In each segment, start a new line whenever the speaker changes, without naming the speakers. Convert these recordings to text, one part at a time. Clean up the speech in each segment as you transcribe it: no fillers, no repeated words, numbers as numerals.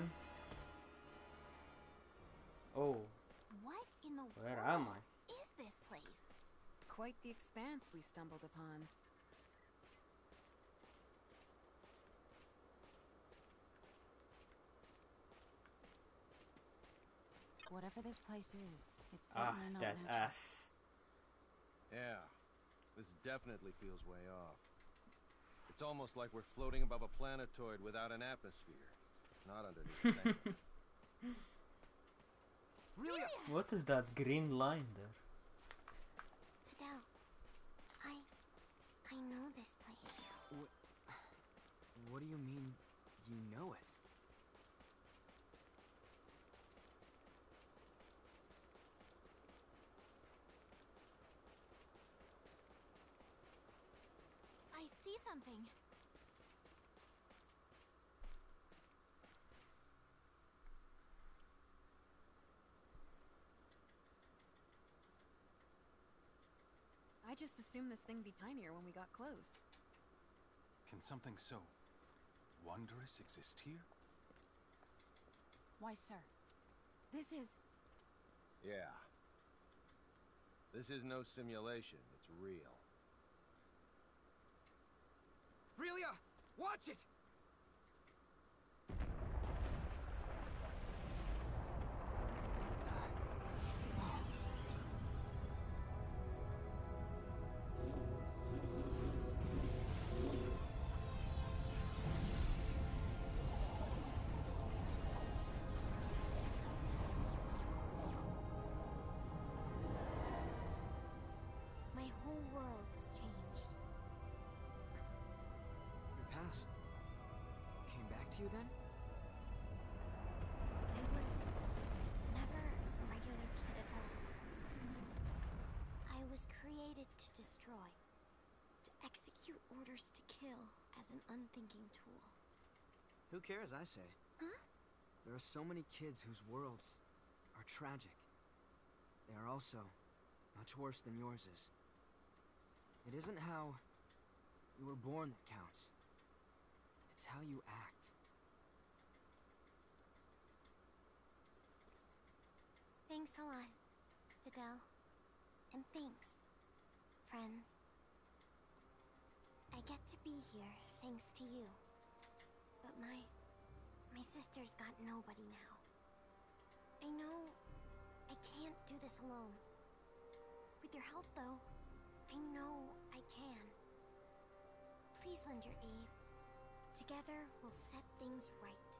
happen? Oh,
What in the
where
world
am I?
is this place?
Quite the expanse we stumbled upon. Whatever this place is, it's certainly
Ah,
not
that
natural.
ass.
Yeah, this definitely feels way off. It's almost like we're floating above a planetoid without an atmosphere. Not underneath the sand.
Really?
What is that green line there?
Fidel, I know this place.
What do you mean, you know it?
I see something.
I just assumed this thing'd be tinier when we got close.
Can something so wondrous exist here?
Why, sir, this is...
Yeah. This is no simulation, it's real.
Relia! Watch it!
My whole world's changed.
Your past came back to you then?
I was never a regular kid at all. I was created to destroy, to execute orders to kill as an unthinking tool.
Who cares, I say.
Huh?
There are so many kids whose worlds are tragic. They are also much worse than yours is. It isn't how you were born that counts. It's how you act.
Thanks a lot, Fidel. And thanks, friends. I get to be here thanks to you. But my sister's got nobody now. I know I can't do this alone. With your help, though, I know I can. Please lend your aid. Together, we'll set things right.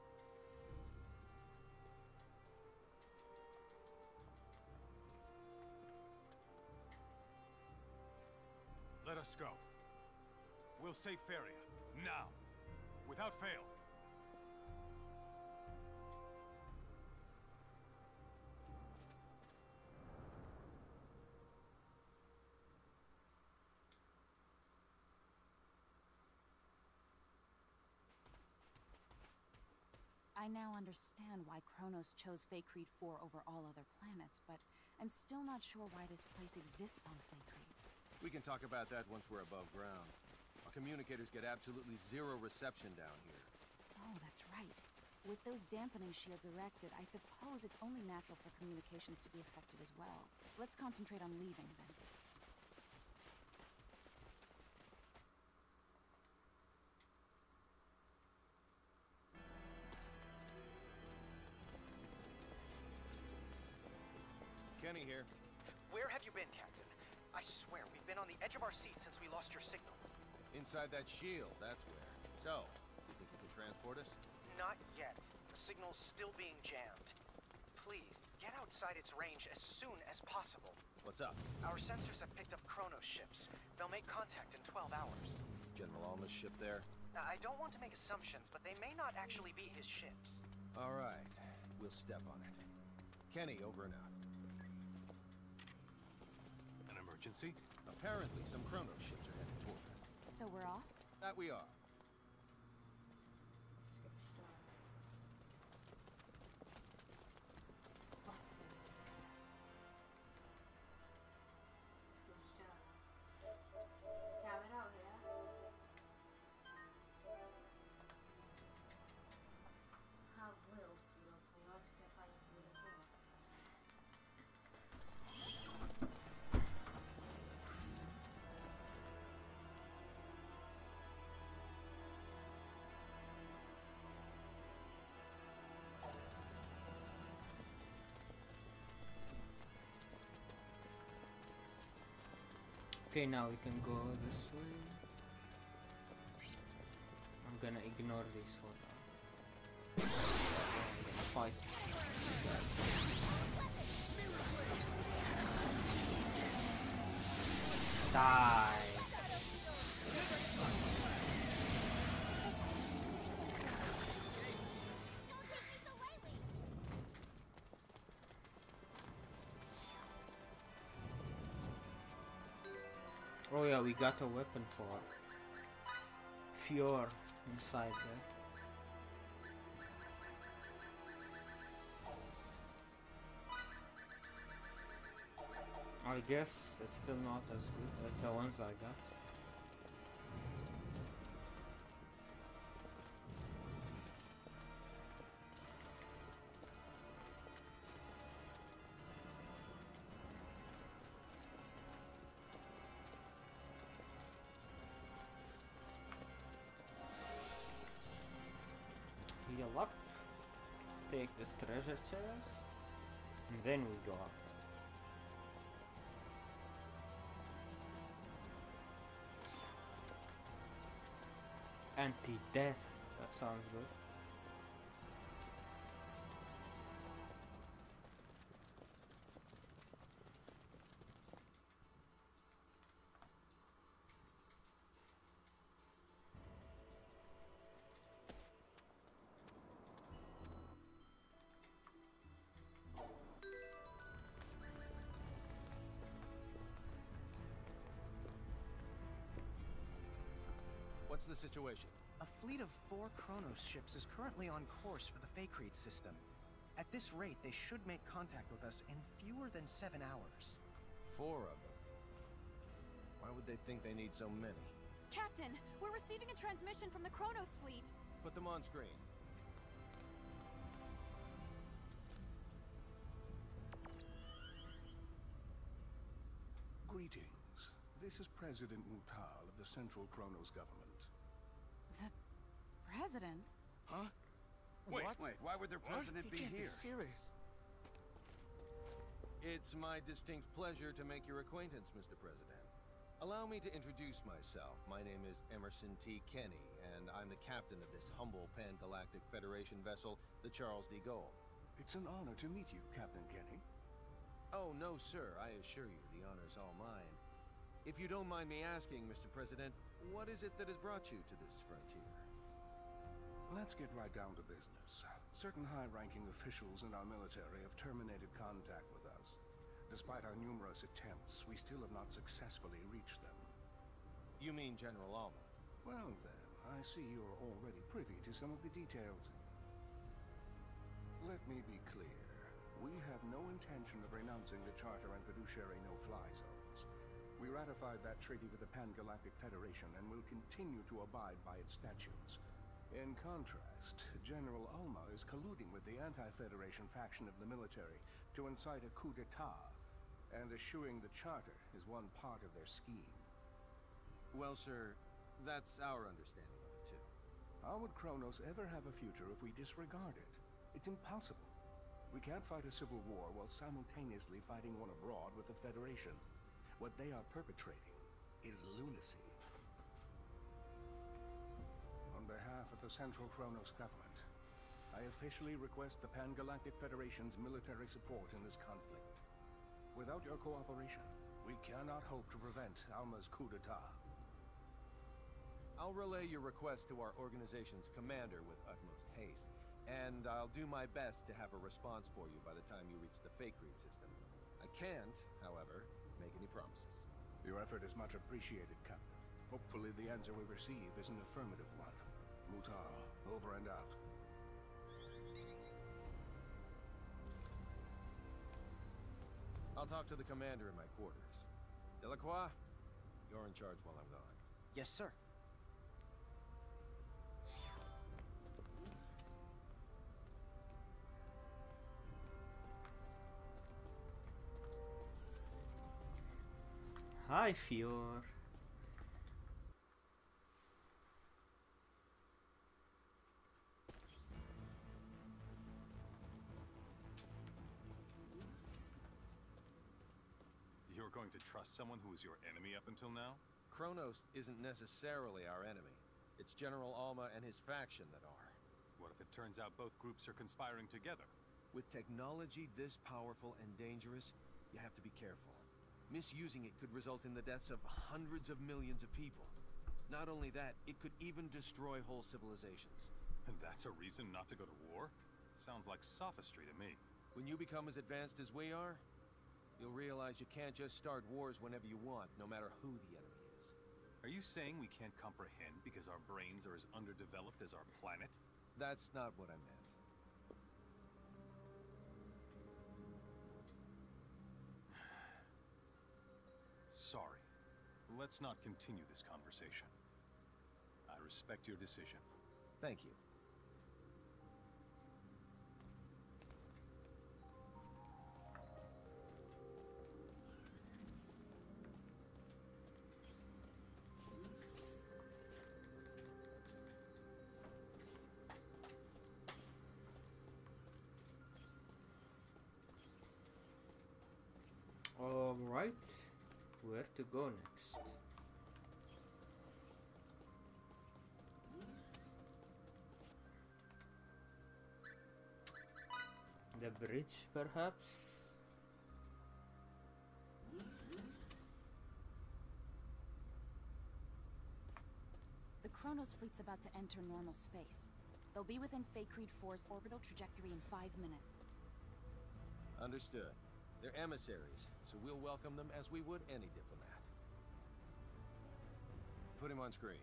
Let us go. We'll save Feria, now. Without fail.
I now understand why Kronos chose Faithlessness 4 over all other planets, but I'm still not sure why this place exists on Faithlessness.
We can talk about that once we're above ground. Our communicators get absolutely zero reception down here.
Oh, that's right. With those dampening shields erected, I suppose it's only natural for communications to be affected as well. Let's concentrate on leaving, then.
Kenny here.
Where have you been, Captain? I swear, we've been on the edge of our seats since we lost your signal.
Inside that shield, that's where. So, do you think you can transport us?
Not yet. The signal's still being jammed. Please, get outside its range as soon as possible.
What's up?
Our sensors have picked up Kronos ships. They'll make contact in 12 hours.
General Alma's ship there?
Now, I don't want to make assumptions, but they may not actually be his ships.
All right. We'll step on it. Kenny, over and out.
An emergency?
Apparently, some Kronos ships are headed toward us.
So we're off?
That we are.
Have little
Okay, now we can go this way. I'm gonna ignore this for now. I'm gonna fight. Die. Oh yeah, we got a weapon for Fior inside there. I guess it's still not as good as the ones I got. Heal up, take this treasure chest, and then we go out. Anti-death, that sounds good.
What's the situation?
A fleet of 4 Chronos ships is currently on course for the Faithlessness system. At this rate, they should make contact with us in fewer than 7 hours.
4 of them. Why would they think they need so many?
Captain, we're receiving a transmission from the Chronos fleet.
Put them on screen.
Greetings. This is President Mutal of the Central Chronos government.
The president?
Huh? Wait, why would their president be here?
serious.
It's my distinct pleasure to make your acquaintance, Mr. President. Allow me to introduce myself. My name is Emerson T. Kenny, and I'm the captain of this humble Pan-Galactic Federation vessel, the Charles de Gaulle.
It's an honor to meet you, Captain Kenny.
Oh, no, sir. I assure you, the honor's all mine. If you don't mind me asking, Mr. President, what is it that has brought you to this frontier?
Let's get right down to business. Certain high-ranking officials in our military have terminated contact with us. Despite our numerous attempts, we still have not successfully reached them.
You mean General Alma?
Well then, I see you're already privy to some of the details. Let me be clear. We have no intention of renouncing the Charter and fiduciary no-fly zones. We ratified that treaty with the Pan-Galactic Federation and will continue to abide by its statutes. In contrast, General Alma is colluding with the anti-Federation faction of the military to incite a coup d'etat, and eschewing the Charter is one part of their scheme.
Well, sir, that's our understanding of it, too.
How would Kronos ever have a future if we disregard it? It's impossible. We can't fight a civil war while simultaneously fighting one abroad with the Federation. What they are perpetrating is lunacy. On behalf of the Central Chronos government, I officially request the Pan-Galactic Federation's military support in this conflict. Without your cooperation, we cannot hope to prevent Alma's coup d'etat.
I'll relay your request to our organization's commander with utmost haste, and I'll do my best to have a response for you by the time you reach the fake read system. I can't, however, make any promises.
Your effort is much appreciated, Captain. Hopefully the answer we receive is an affirmative one. Mutal, over and out.
I'll talk to the commander in my quarters. Delacroix, you're in charge while I'm gone.
Yes, sir.
Hi, Fior.
You're going to trust someone who was your enemy up until now?
Kronos isn't necessarily our enemy. It's General Alma and his faction that are.
What if it turns out both groups are conspiring together?
With technology this powerful and dangerous, you have to be careful. Misusing it could result in the deaths of hundreds of millions of people. Not only that, it could even destroy whole civilizations.
And that's a reason not to go to war? Sounds like sophistry to me.
When you become as advanced as we are, you'll realize you can't just start wars whenever you want, no matter who the enemy is.
Are you saying we can't comprehend because our brains are as underdeveloped as our planet?
That's not what I meant.
Sorry. Let's not continue this conversation. I respect your decision.
Thank you.
Alright, where to go next? The bridge, perhaps?
The Kronos fleet's about to enter normal space. They'll be within Faithlessness 4's orbital trajectory in 5 minutes.
Understood. They're emissaries, so we'll welcome them as we would any diplomat. Put him on screen.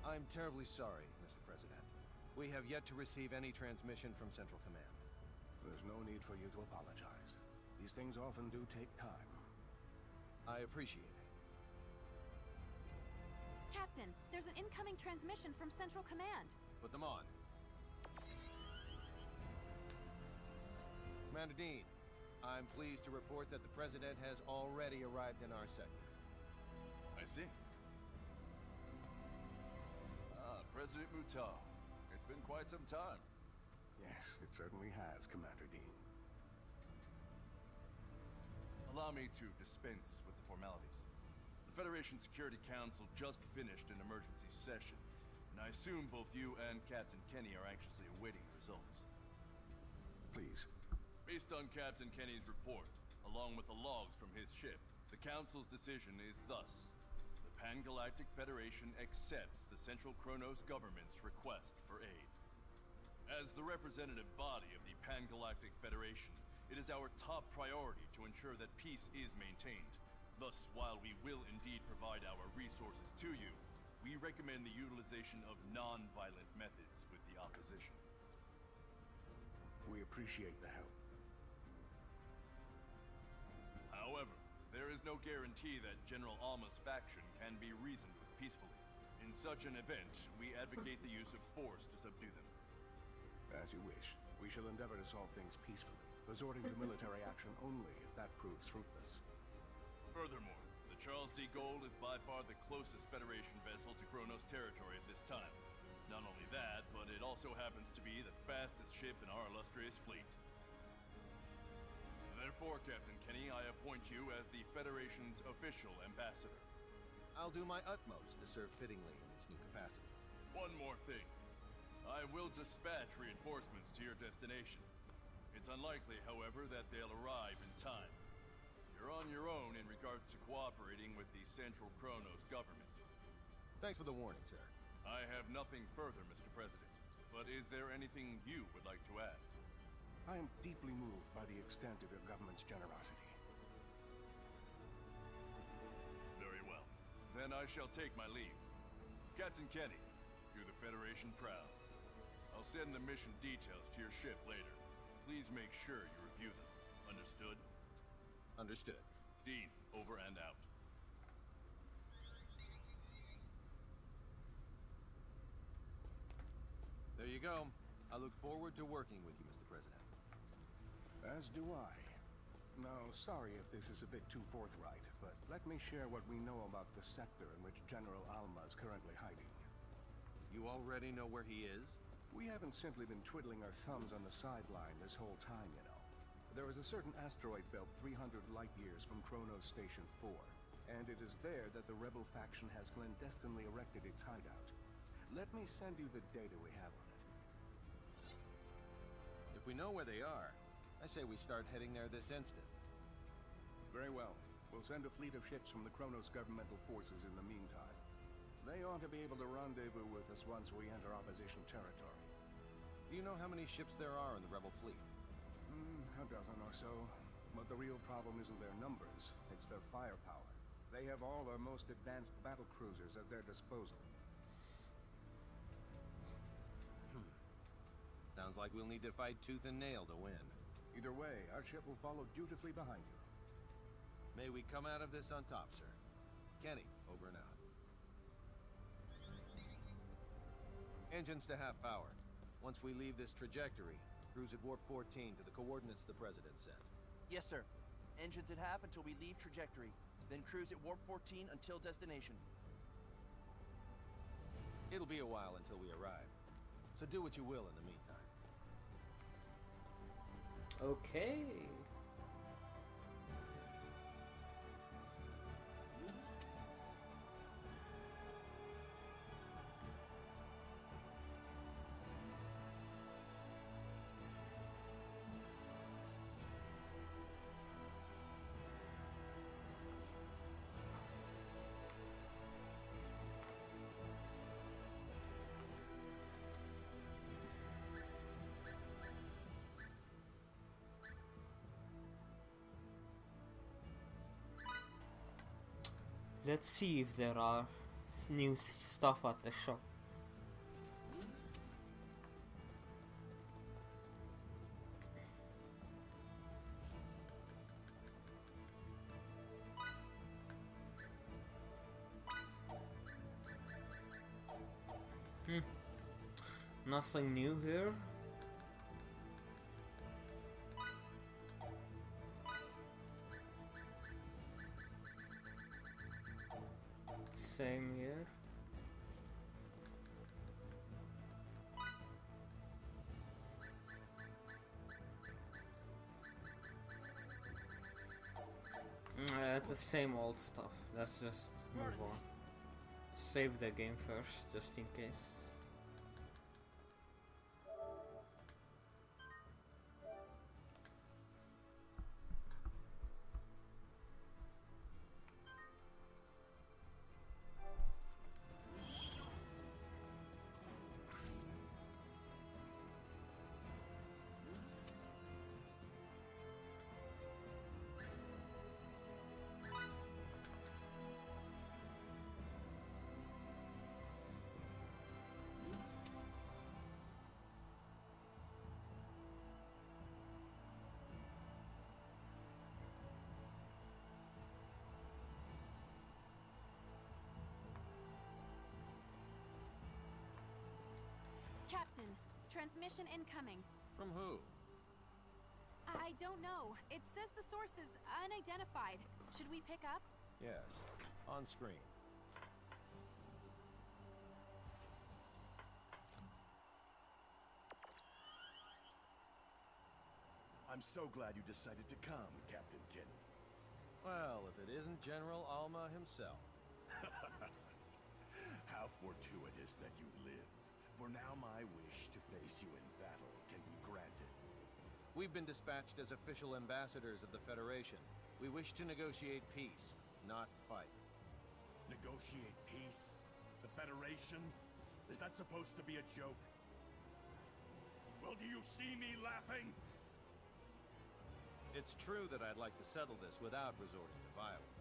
I'm terribly sorry, Mr. President. We have yet to receive any transmission from Central Command.
There's no need for you to apologize. These things often do take time.
I appreciate it.
Captain, there's an incoming transmission from Central Command.
Put them on. Commander Dean, I'm pleased to report that the President has already arrived in our sector.
I see. President Mutah. It's been quite some time.
Yes, it certainly has, Commander Dean.
Allow me to dispense with the formalities. The Federation Security Council just finished an emergency session, and I assume both you and Captain Kenny are anxiously awaiting the results.
Please.
Based on Captain Kenny's report, along with the logs from his ship, the Council's decision is thus. The Pan-Galactic Federation accepts the Central Kronos government's request for aid. As the representative body of the Pan-Galactic Federation, it is our top priority to ensure that peace is maintained. Thus, while we will indeed provide our resources to you, we recommend the utilization of non-violent methods with the opposition.
We appreciate the help.
However, there is no guarantee that General Alma's faction can be reasoned with peacefully. In such an event, we advocate the use of force to subdue them.
As you wish. We shall endeavor to solve things peacefully, resorting to military action only if that proves fruitless.
Furthermore, the Charles D. Gold is by far the closest Federation vessel to Kronos territory at this time. Not only that, but it also happens to be the fastest ship in our illustrious fleet. Therefore, Captain Kenny, I appoint you as the Federation's official ambassador.
I'll do my utmost to serve fittingly in this new capacity.
One more thing. I will dispatch reinforcements to your destination. It's unlikely, however, that they'll arrive in time. You're on your own in regards to cooperating with the Central Kronos government.
Thanks for the warning, sir.
I have nothing further, Mr. President. But is there anything you would like to add?
I am deeply moved by the extent of your government's generosity.
Very well. Then I shall take my leave. Captain Kenny, do the Federation proud. I'll send the mission details to your ship later. Please make sure you review them. Understood?
Understood.
Dean, over and out.
There you go. I look forward to working with you, Mr. President.
As do I. Now, sorry if this is a bit too forthright, but let me share what we know about the sector in which General Alma is currently hiding.
You already know where he is?
We haven't simply been twiddling our thumbs on the sideline this whole time, you know. There is a certain asteroid belt 300 light-years from Kronos Station 4, and it is there that the rebel faction has clandestinely erected its hideout. Let me send you the data we have on it.
If we know where they are, I say we start heading there this instant.
Very well. We'll send a fleet of ships from the Kronos governmental forces in the meantime. They ought to be able to rendezvous with us once we enter opposition territory.
Do you know how many ships there are in the rebel fleet?
A dozen or so. But the real problem isn't their numbers, it's their firepower. They have all our most advanced battle cruisers at their disposal.
Sounds like we'll need to fight tooth and nail to win.
Either way, our ship will follow dutifully behind you.
May we come out of this on top, sir. Kenny, over and out. Engines to half power. Once we leave this trajectory, cruise at warp 14 to the coordinates the President sent.
Yes, sir. Engines at half until we leave trajectory. Then cruise at warp 14 until destination.
It'll be a while until we arrive, so do what you will in the meantime.
Okay. Let's see if there are new stuff at the shop. Nothing new here. Same here. It's the same old stuff. Let's just move on. Save the game first, just in case.
Captain, transmission incoming.
From who?
I don't know. It says the source is unidentified. Should we pick up?
Yes, on screen.
I'm so glad you decided to come, Captain Kenny.
Well, if it isn't General Alma himself.
How fortuitous that you live. For now my wish to face you in battle can be granted.
We've been dispatched as official ambassadors of the Federation. We wish to negotiate peace, not fight.
Negotiate peace? The Federation? Is that supposed to be a joke? Well, do you see me laughing?
It's true that I'd like to settle this without resorting to violence.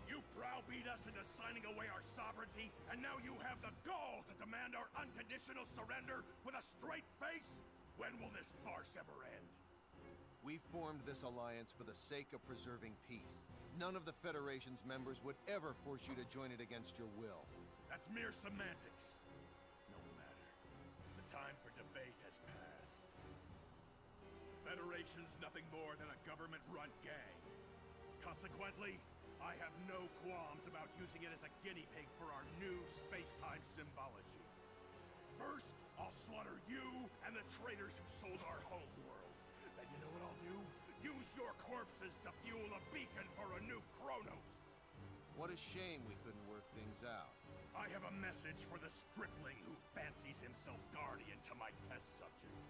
You browbeat us into signing away our sovereignty, and now you have the gall to demand our unconditional surrender with a straight face? When will this farce ever end?
We formed this alliance for the sake of preserving peace. None of the Federation's members would ever force you to join it against your will.
That's mere semantics. No matter. The time for debate has passed. Federation's nothing more than a government-run gang. Consequently, I have no qualms about using it as a guinea pig for our new space-time symbology. First, I'll slaughter you and the traitors who sold our home world. Then you know what I'll do? Use your corpses to fuel a beacon for a new Kronos.
What a shame we couldn't work things out.
I have a message for the stripling who fancies himself guardian to my test subject.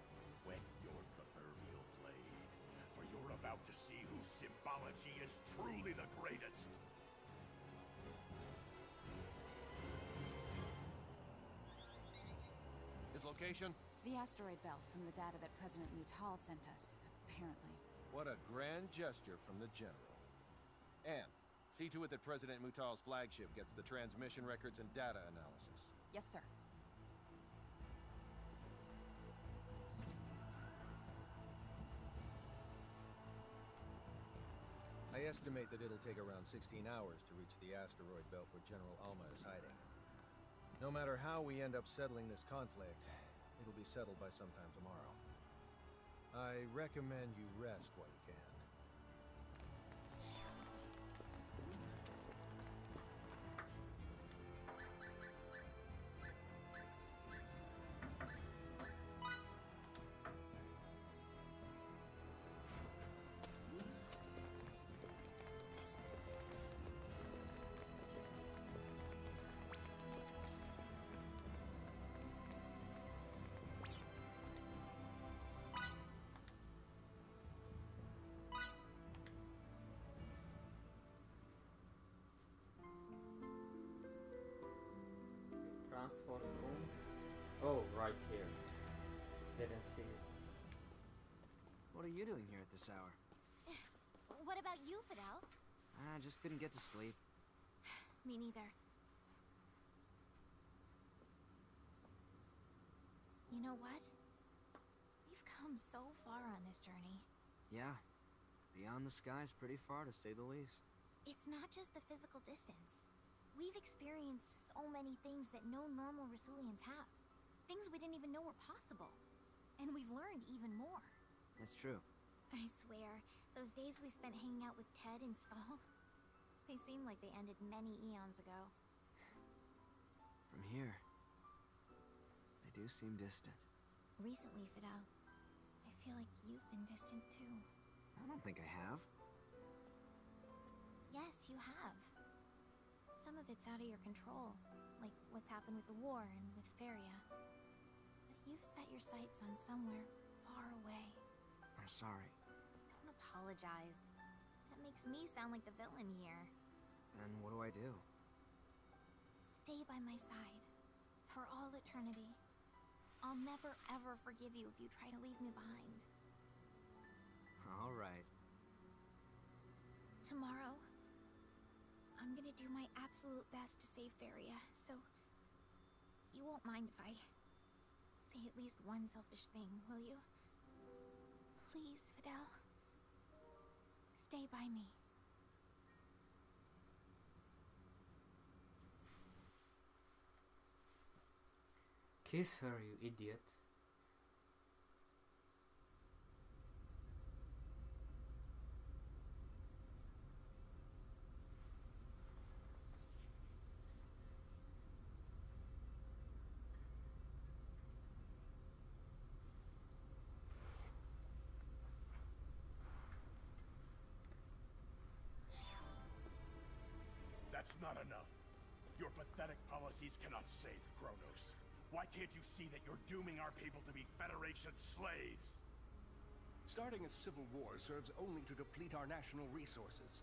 Wet your proverbial blade, for you're about to see whose symbology is truly the greatest.
His location?
The asteroid belt from the data that President Mutal sent us, apparently.
What a grand gesture from the General. And see to it that President Mutal's flagship gets the transmission records and data analysis.
Yes, sir.
I estimate that it'll take around 16 hours to reach the asteroid belt where General Alma is hiding. No matter how we end up settling this conflict, it'll be settled by sometime tomorrow. I recommend you rest while you can.
Transport room. Oh, right here. Didn't see it.
What are you doing here at this hour?
What about you, Fidel?
I just couldn't get to sleep.
Me neither. You know what? We've come so far on this journey.
Yeah. Beyond the skies pretty far, to say the least.
It's not just the physical distance. We've experienced so many things that no normal Rasulians have. Things we didn't even know were possible. And we've learned even more.
That's true.
I swear, those days we spent hanging out with Ted and Stahl, they seem like they ended many eons ago.
From here, they do seem distant.
Recently, Fidel, I feel like you've been distant too.
I don't think I have.
Yes, you have. Some of it's out of your control, like what's happened with the war and with Feria. But you've set your sights on somewhere far away.
I'm sorry.
Don't apologize. That makes me sound like the villain here.
Then what do I do?
Stay by my side. For all eternity. I'll never ever forgive you if you try to leave me behind.
All right.
Tomorrow, I'm gonna do my absolute best to save Feria, so you won't mind if I say at least one selfish thing, will you? Please, Fidel. Stay by me.
Kiss her, you idiot.
That's not enough. Your pathetic policies cannot save Kronos. Why can't you see that you're dooming our people to be Federation slaves?
Starting a civil war serves only to deplete our national resources.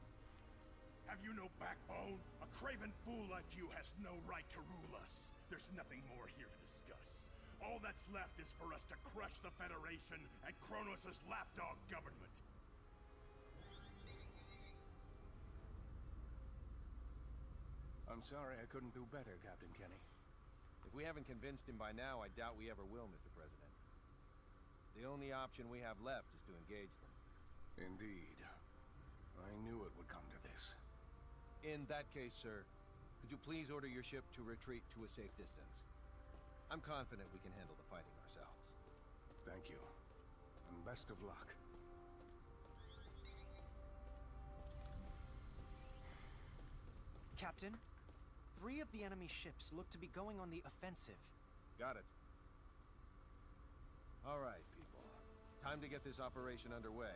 Have you no backbone? A craven fool like you has no right to rule us. There's nothing more here to discuss. All that's left is for us to crush the Federation and Kronos' lapdog government.
I'm sorry I couldn't do better, Captain Kenny.
If we haven't convinced him by now, I doubt we ever will, Mr. President. The only option we have left is to engage them.
Indeed. I knew it would come to this.
In that case, sir, could you please order your ship to retreat to a safe distance? I'm confident we can handle the fighting ourselves.
Thank you. And best of luck.
Captain, 3 of the enemy ships look to be going on the offensive.
Got it. All right, people. Time to get this operation underway.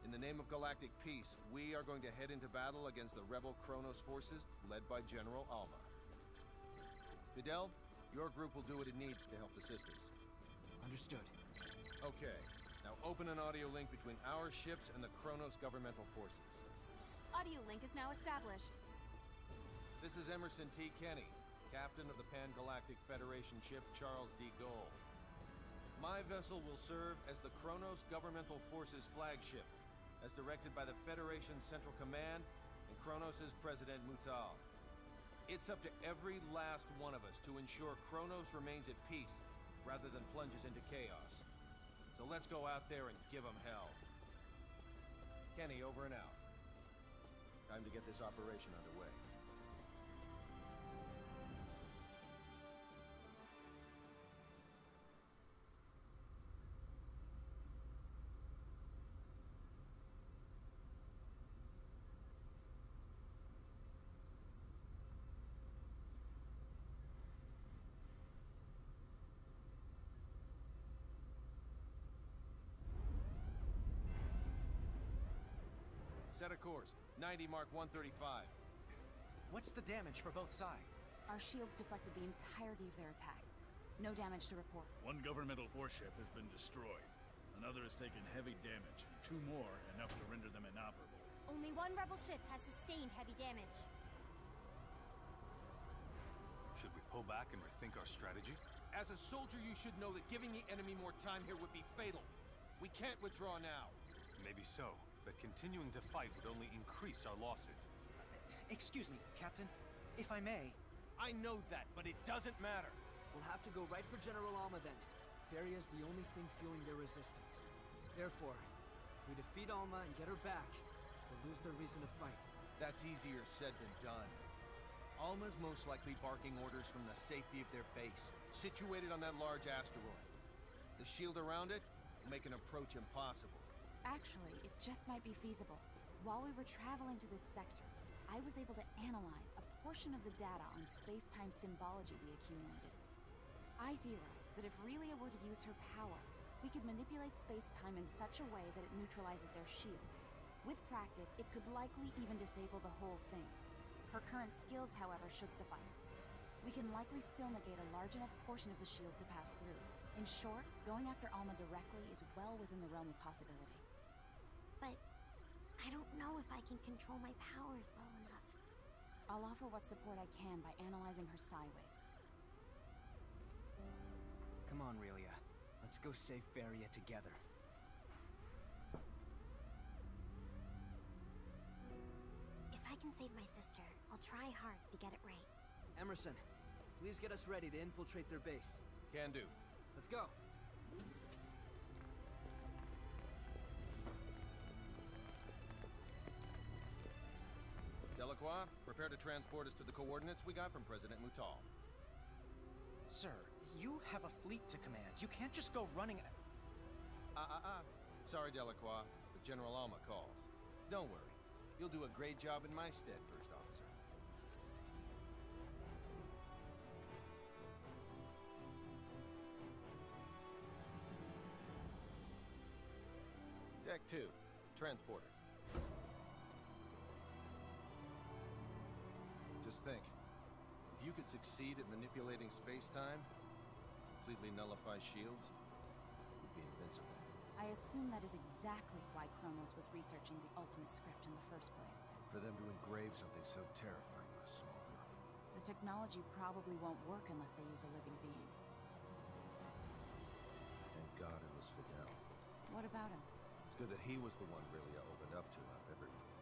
In the name of galactic peace, we are going to head into battle against the rebel Kronos forces, led by General Alma. Fidel, your group will do what it needs to help the sisters.
Understood.
Okay. Now open an audio link between our ships and the Kronos governmental forces.
Audio link is now established.
This is Emerson T. Kenny, captain of the Pan-Galactic Federation ship Charles D. Gold. My vessel will serve as the Kronos governmental forces flagship, as directed by the Federation's Central Command and Kronos' President Mutal. It's up to every last one of us to ensure Kronos remains at peace, rather than plunges into chaos. So let's go out there and give them hell. Kenny, over and out. Time to get this operation underway. Set a course. 90 Mark 135.
What's the damage for both sides?
Our shields deflected the entirety of their attack. No damage to report.
One governmental force ship has been destroyed. Another has taken heavy damage, and 2 more enough to render them inoperable.
Only one rebel ship has sustained heavy damage.
Should we pull back and rethink our strategy?
As a soldier, you should know that giving the enemy more time here would be fatal. We can't withdraw now.
Maybe so, but continuing to fight would only increase our losses.
Excuse me, Captain. If I may...
I know that, but it doesn't matter.
We'll have to go right for General Alma then. Feria's the only thing fueling their resistance. Therefore, if we defeat Alma and get her back, they'll lose their reason to fight.
That's easier said than done. Alma's most likely barking orders from the safety of their base, situated on that large asteroid. The shield around it will make an approach impossible.
Actually, it just might be feasible. While we were traveling to this sector, I was able to analyze a portion of the data on space-time symbology we accumulated. I theorized that if Relia were to use her power, we could manipulate space-time in such a way that it neutralizes their shield. With practice, it could likely even disable the whole thing. Her current skills, however, should suffice. We can likely still negate a large enough portion of the shield to pass through. In short, going after Alma directly is well within the realm of possibility.
But I don't know if I can control my powers well enough.
I'll offer what support I can by analyzing her psi waves.
Come on, Relia. Let's go save Feria together.
If I can save my sister, I'll try hard to get it right.
Emerson, please get us ready to infiltrate their base.
Can do.
Let's go.
Delacroix, prepare to transport us to the coordinates we got from President Mutal.
Sir, you have a fleet to command. You can't just go running...
Sorry, Delacroix, but General Alma calls. Don't worry. You'll do a great job in my stead, First Officer. Deck 2, transporter. Just think, if you could succeed at manipulating space-time, completely nullify shields, you'd be invincible.
I assume that is exactly why Kronos was researching the ultimate script in the first place.
For them to engrave something so terrifying in a small group.
The technology probably won't work unless they use a living being.
Thank God it was Fidel.
What about him?
It's good that he was the one Relia opened up to out of everyone.